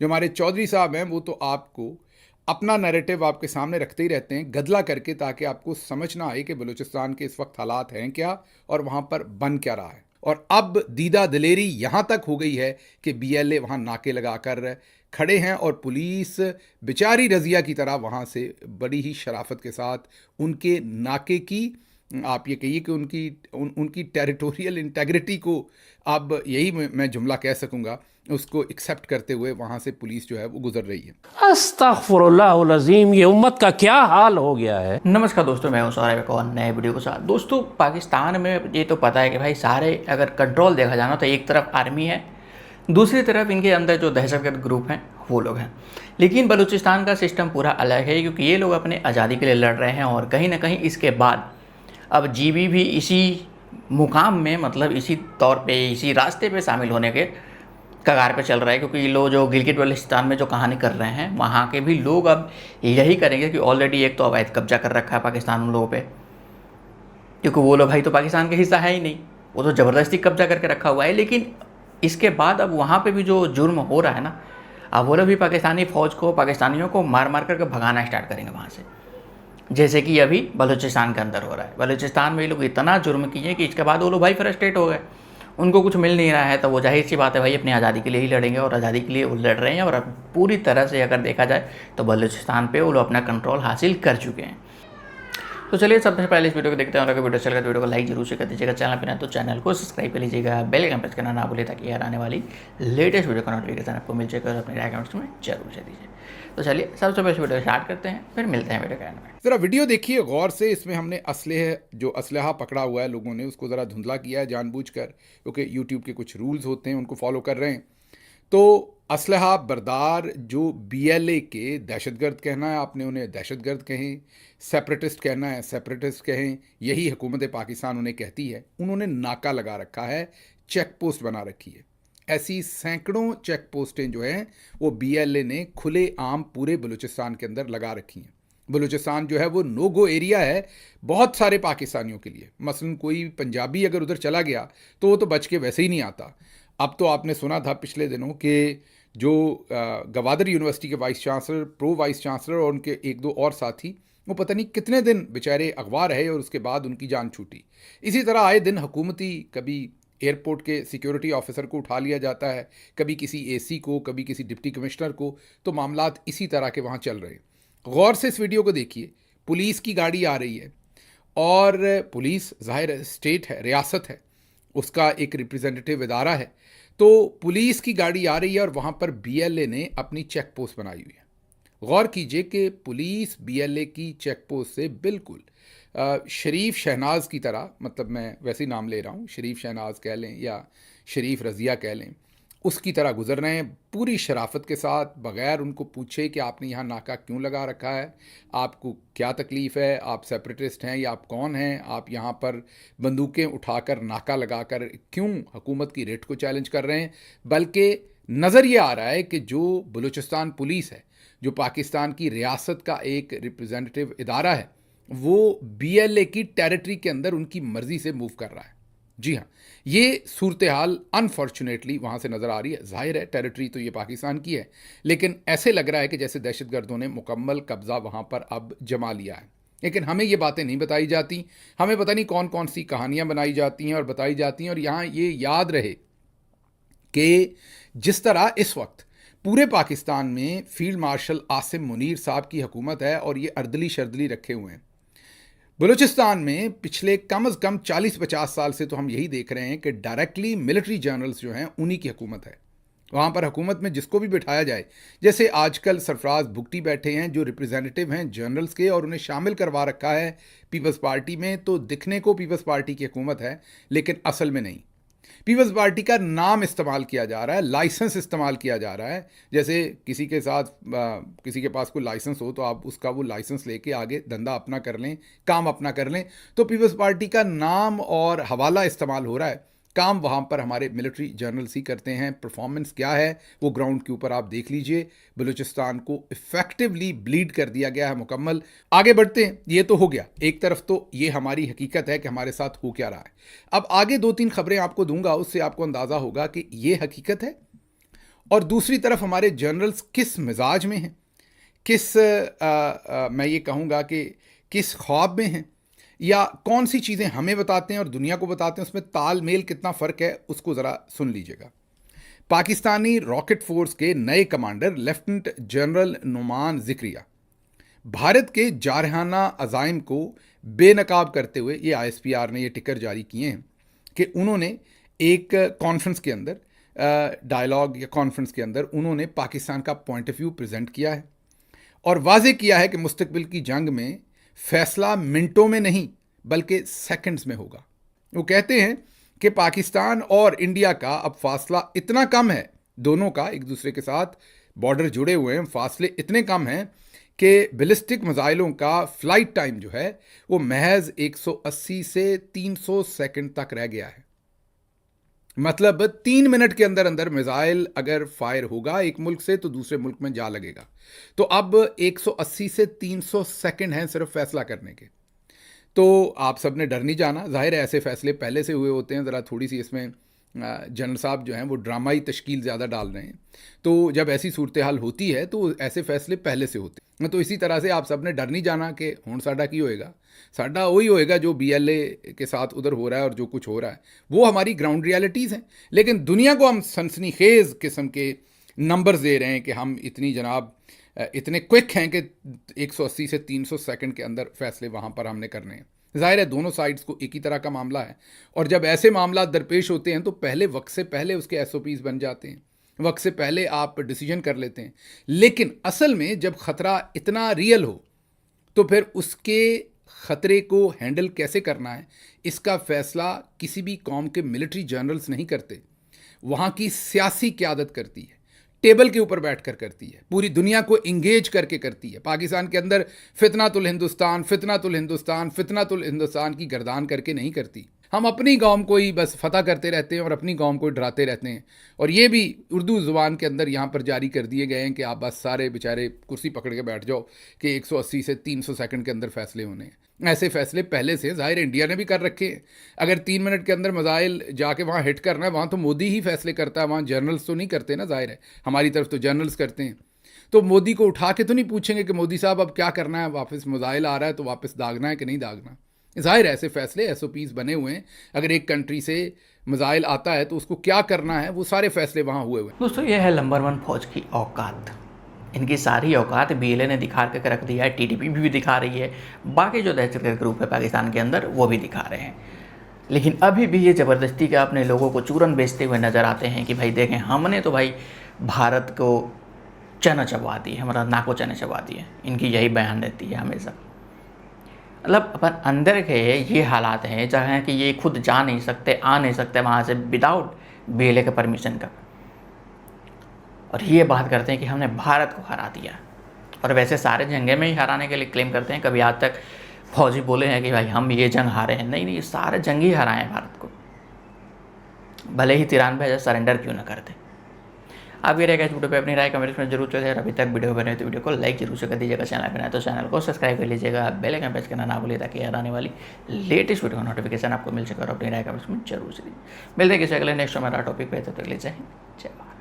जो हमारे चौधरी साहब हैं वो तो आपको अपना नैरेटिव आपके सामने रखते ही रहते हैं गदला करके, ताकि आपको समझ ना आए कि बलूचिस्तान के इस वक्त हालात हैं क्या और वहाँ पर बन क्या रहा है। और अब दीदा दिलेरी यहाँ तक हो गई है कि बीएलए वहाँ नाके लगाकर खड़े हैं और पुलिस बेचारी रजिया की तरह वहाँ से बड़ी ही शराफत के साथ उनके नाके की, आप ये कहिए कि उनकी टेरिटोरियल इंटेग्रिटी को, अब यही मैं जुमला कह सकूंगा, उसको एक्सेप्ट करते हुए वहाँ से पुलिस जो है वो गुजर रही है। अस्तगफुरुल्लाहुल अज़ीम, ये उम्मत का क्या हाल हो गया है। नमस्कार दोस्तों, मैं हूं सौरभ, एक और नए वीडियो के साथ। दोस्तों, पाकिस्तान में ये तो पता है कि भाई सारे अगर कंट्रोल देखा जाना तो एक तरफ आर्मी है, दूसरी तरफ इनके अंदर जो दहशतगर्द ग्रुप हैं वो लोग हैं। लेकिन बलूचिस्तान का सिस्टम पूरा अलग है, क्योंकि ये लोग अपने आज़ादी के लिए लड़ रहे हैं और कहीं ना कहीं इसके बाद अब जीबी भी इसी मुकाम में, मतलब इसी तौर पे, इसी रास्ते पे शामिल होने के कगार पे चल रहा है। क्योंकि ये लोग जो गिलगित बल्तिस्तान में जो कहानी कर रहे हैं, वहाँ के भी लोग अब यही करेंगे कि ऑलरेडी एक तो अवैध कब्जा कर रखा है पाकिस्तान उन लोगों पे, क्योंकि वो लोग भाई तो पाकिस्तान का हिस्सा है ही नहीं, वो तो ज़बरदस्ती कब्जा करके रखा हुआ है। लेकिन इसके बाद अब वहाँ पे भी जो जुर्म हो रहा है ना, अब वो लोग भी पाकिस्तानी फ़ौज को, पाकिस्तानियों को मार मार करके भगाना स्टार्ट करेंगे वहाँ से, जैसे कि अभी बलूचिस्तान के अंदर हो रहा है। बलूचिस्तान में ये लोग इतना जुर्म किए कि इसके बाद वो लोग भाई फ्रस्ट्रेट हो गए, उनको कुछ मिल नहीं रहा है, तो वो जाहिर सी बात है भाई अपनी आज़ादी के लिए ही लड़ेंगे, और आज़ादी के लिए वो लड़ रहे हैं। और अब पूरी तरह से अगर देखा जाए तो बलूचिस्तान पे वो लोग अपना कंट्रोल हासिल कर चुके हैं। तो चलिए सबसे पहले इस वीडियो को देखते हैं, और अगर वीडियो चल रहा है तो वीडियो को लाइक जरूर से कर दीजिएगा, चैनल पर ना तो चैनल को सब्सक्राइब कर लीजिएगा, बेल आइकन प्रेस करना ना भूले, ताकि यार आने वाली लेटेस्ट वीडियो का नोटिफिकेशन आपको मिल जाएगा, और अपने राय कमेंट्स में जरूर से दीजिए। तो चलिए सबसे पहले वीडियो स्टार्ट करते हैं, फिर मिलते हैं वीडियो के एंड में। ज़रा वीडियो देखिए गौर से। इसमें हमने असलहा पकड़ा हुआ है, लोगों ने उसको ज़रा धुंधला किया है जानबूझकर, क्योंकि यूट्यूब के कुछ रूल्स होते हैं उनको फॉलो कर रहे हैं। तो असलहा बरदार जो बीएलए के दहशतगर्द कहना है आपने उन्हें दहशतगर्द कहें, सेपरेटिस्ट कहना है सेपरेटिस्ट कहें, यही हुकूमत पाकिस्तान उन्हें कहती है। उन्होंने नाका लगा रखा है, चेक पोस्ट बना रखी है। ऐसी सैकड़ों चेक पोस्टें जो हैं वो बीएलए ने खुले आम पूरे बलूचिस्तान के अंदर लगा रखी हैं। बलूचिस्तान जो है वो नो गो एरिया है बहुत सारे पाकिस्तानियों के लिए। मसलन कोई पंजाबी अगर उधर चला गया तो वो तो बच के वैसे ही नहीं आता। अब तो आपने सुना था पिछले दिनों कि जो गवादर यूनिवर्सिटी के vice chancellor, pro vice chancellor और उनके एक दो और साथी, वो पता नहीं कितने दिन बेचारे अगवा रहे और उसके बाद उनकी जान छूटी। इसी तरह आए दिन हुकूमती, कभी एयरपोर्ट के सिक्योरिटी ऑफिसर को उठा लिया जाता है, कभी किसी एसी को, कभी किसी डिप्टी कमिश्नर को। तो मामलात इसी तरह के वहाँ चल रहे हैं। गौर से इस वीडियो को देखिए। पुलिस की गाड़ी आ रही है और पुलिस जाहिर स्टेट है, रियासत है, उसका एक रिप्रेजेंटेटिव इदारा है। तो पुलिस की गाड़ी आ रही है और वहाँ पर बीएलए ने अपनी चेक पोस्ट बनाई हुई है। गौर कीजिए कि पुलिस बीएलए की चेक पोस्ट से बिल्कुल शरीफ शहनाज की तरह, मतलब मैं वैसे ही नाम ले रहा हूँ, शरीफ शहनाज कह लें या शरीफ रज़िया कह लें, उसकी तरह गुजर रहे हैं पूरी शराफत के साथ, बग़ैर उनको पूछे कि आपने यहाँ नाका क्यों लगा रखा है, आपको क्या तकलीफ़ है, आप सेपरेटिस्ट हैं या आप कौन हैं, आप यहाँ पर बंदूकें उठाकर नाका लगाकर क्यों हुकूमत की रेट को चैलेंज कर रहे हैं। बल्कि नज़र ये आ रहा है कि जो बलूचिस्तान पुलिस है, जो पाकिस्तान की रियासत का एक रिप्रेजेंटेटिव इदारा है, वो बीएलए की टेरिटरी के अंदर उनकी मर्ज़ी से मूव कर रहा है। जी हाँ, ये सूरत हाल अनफॉर्चुनेटली वहाँ से नज़र आ रही है। जाहिर है टेरिटरी तो ये पाकिस्तान की है, लेकिन ऐसे लग रहा है कि जैसे दहशतगर्दों ने मुकम्मल कब्ज़ा वहाँ पर अब जमा लिया है। लेकिन हमें ये बातें नहीं बताई जाती, हमें पता नहीं कौन कौन सी कहानियाँ बनाई जाती हैं और बताई जाती हैं। और यहाँ ये याद रहे कि जिस तरह इस वक्त पूरे पाकिस्तान में फील्ड मार्शल आसिम मुनीर साहब की हुकूमत है और ये अर्दली शर्दली रखे हुए हैं। बलूचिस्तान में पिछले कम से कम 40-50 साल से तो हम यही देख रहे हैं कि डायरेक्टली मिलिट्री जनरल्स जो हैं उन्हीं की हुकूमत है। वहाँ पर हुकूमत में जिसको भी बिठाया जाए, जैसे आजकल सरफराज भुगटी बैठे हैं जो रिप्रेजेंटेटिव हैं जनरल्स के, और उन्हें शामिल करवा रखा है पीपल्स पार्टी में, तो दिखने को पीपल्स पार्टी की हुकूमत है लेकिन असल में नहीं। पीपल्स पार्टी का नाम इस्तेमाल किया जा रहा है, लाइसेंस इस्तेमाल किया जा रहा है। जैसे किसी के साथ किसी के पास कोई लाइसेंस हो तो आप उसका वो लाइसेंस लेके आगे धंधा अपना कर लें, काम अपना कर लें। तो पीपल्स पार्टी का नाम और हवाला इस्तेमाल हो रहा है। काम वहाँ पर हमारे मिलिट्री जनरल्स ही करते हैं। परफॉर्मेंस क्या है वो ग्राउंड के ऊपर आप देख लीजिए। बलूचिस्तान को इफेक्टिवली ब्लीड कर दिया गया है मुकम्मल। आगे बढ़ते हैं। ये तो हो गया एक तरफ, तो ये हमारी हकीकत है कि हमारे साथ हो क्या रहा है। अब आगे 2-3 खबरें आपको दूंगा, उससे आपको अंदाज़ा होगा कि ये हकीकत है और दूसरी तरफ हमारे जनरल्स किस मिजाज में हैं, किस मैं ये कहूँगा कि किस ख्वाब में हैं, या कौन सी चीज़ें हमें बताते हैं और दुनिया को बताते हैं, उसमें तालमेल कितना फ़र्क है, उसको ज़रा सुन लीजिएगा। पाकिस्तानी रॉकेट फोर्स के नए commander lieutenant general Numan Zakaria Bharat के जारहाना अज़ाइम को बेनकाब करते हुए, ये ISPR ने ये टिकर जारी किए हैं कि उन्होंने एक कॉन्फ्रेंस के अंदर डायलॉग या कॉन्फ्रेंस के अंदर उन्होंने पाकिस्तान का पॉइंट ऑफ व्यू प्रेजेंट किया है और वाजे किया है कि मुस्तकबिल की जंग में फैसला मिनटों में नहीं बल्कि सेकंड्स में होगा। वो कहते हैं कि पाकिस्तान और इंडिया का अब फासला इतना कम है, दोनों का एक दूसरे के साथ बॉर्डर जुड़े हुए हैं, फासले इतने कम हैं कि बैलिस्टिक मिसाइलों का फ्लाइट टाइम जो है वो महज 180 से 300 सेकंड तक रह गया है। मतलब 3 मिनट के अंदर अंदर मिसाइल अगर फायर होगा एक मुल्क से तो दूसरे मुल्क में जा लगेगा। तो अब 180 से 300 सेकंड हैं सिर्फ फैसला करने के। तो आप सब ने डर नहीं जाना, जाहिर है ऐसे फैसले पहले से हुए होते हैं, ज़रा थोड़ी सी इसमें जनरल साहब जो हैं वो ड्रामाई तश्कील ज़्यादा डाल रहे हैं। तो जब ऐसी सूरत हाल होती है तो ऐसे फैसले पहले से होते हैं। तो इसी तरह से आप सब ने डर नहीं जाना कि हुण साडा की होएगा, साडा वही होएगा जो BLA के साथ उधर हो रहा है और जो कुछ हो रहा है वो हमारी ग्राउंड रियलिटीज़ हैं। लेकिन दुनिया को हम सनसनीखेज़ किस्म के नंबर्स दे रहे हैं कि हम इतनी जनाब इतने क्विक हैं कि 180 से 300 सेकंड के अंदर फैसले वहाँ पर हमने करने हैं। ज़ाहिर है दोनों साइड्स को एक ही तरह का मामला है और जब ऐसे मामला दरपेश होते हैं तो पहले वक्त से पहले उसके SOPs बन जाते हैं, वक्त से पहले आप डिसीजन कर लेते हैं। लेकिन असल में जब ख़तरा इतना रियल हो तो फिर उसके ख़तरे को हैंडल कैसे करना है इसका फ़ैसला किसी भी कौम के मिलिट्री जनरल्स नहीं करते, वहाँ की सियासी क़यादत करती है, टेबल के ऊपर बैठकर करती है, पूरी दुनिया को इंगेज करके करती है। पाकिस्तान के अंदर फितनातुल हिंदुस्तान की गर्दान करके नहीं करती। हम अपनी कौम को ही बस फतह करते रहते हैं और अपनी कौम को डराते रहते हैं। और ये भी उर्दू ज़ुबान के अंदर यहाँ पर जारी कर दिए गए हैं कि आप बस सारे बेचारे कुर्सी पकड़ के बैठ जाओ कि 180 से 300 सेकंड के अंदर फैसले होने हैं। ऐसे फैसले पहले से ज़ाहिर इंडिया ने भी कर रखे हैं। अगर 3 मिनट के अंदर मिसाइल जाके वहाँ हिट करना है, वहाँ तो मोदी ही फैसले करता है, वहाँ जनरल्स तो नहीं करते ना, ज़ाहिर है हमारी तरफ तो जनरल्स करते हैं। तो मोदी को उठा के तो नहीं पूछेंगे कि मोदी साहब अब क्या करना है, वापस मिसाइल आ रहा है तो वापस दागना है कि नहीं दागना। ज़ाहिर ऐसे फैसले SOPs बने हुए हैं। अगर एक कंट्री से मिसाइल आता है तो उसको क्या करना है वो सारे फैसले वहाँ हुए हुए हैं। दोस्तों ये है नंबर 1 फौज की औकात। इनकी सारी औकात BLA ने दिखा के रख दिया है, TTP भी दिखा रही है, बाकी जो दहशतगर्द ग्रुप है पाकिस्तान के अंदर वो भी दिखा रहे हैं। लेकिन अभी भी ये ज़बरदस्ती के अपने लोगों को चूरन बेचते हुए नज़र आते हैं कि भाई देखें हमने तो भाई भारत को चना चबा दी है, हमारा नाको चने चबा दी है। इनकी यही बयान रहती है हमेशा। मतलब अपन अंदर के ये हालात हैं जहाँ कि ये खुद जा नहीं सकते, आ नहीं सकते वहाँ से विदाउट BLA के परमिशन का, और ये बात करते हैं कि हमने भारत को हरा दिया। और वैसे सारे जंगे में ही हराने के लिए क्लेम करते हैं। कभी आज तक फौजी बोले हैं कि भाई हम ये जंग हारे हैं? नहीं नहीं, सारे जंग ही हराए हैं भारत को, भले ही 93,000 सरेंडर क्यों ना करते। आप ये रहेगा इस वीडियो पे अपनी राय कमेंट्स में जरूर चले। अभी तक वीडियो बने तो वीडियो को लाइक जरूर से कर दीजिएगा, चैनल पर नए तो चैनल को सब्सक्राइब कर लीजिएगा, बेल आइकन प्रेस करना ना भूलिए ताकि आने वाली लेटेस्ट वीडियो का नोटिफिकेशन आपको मिल सके। और अपनी राय कमेंट्स में जरूर से दीजिए। मिलते हैं किसी अगले नेक्स्ट हमारा टॉपिक पे, तब तक ले जय हिंद, जय भारत।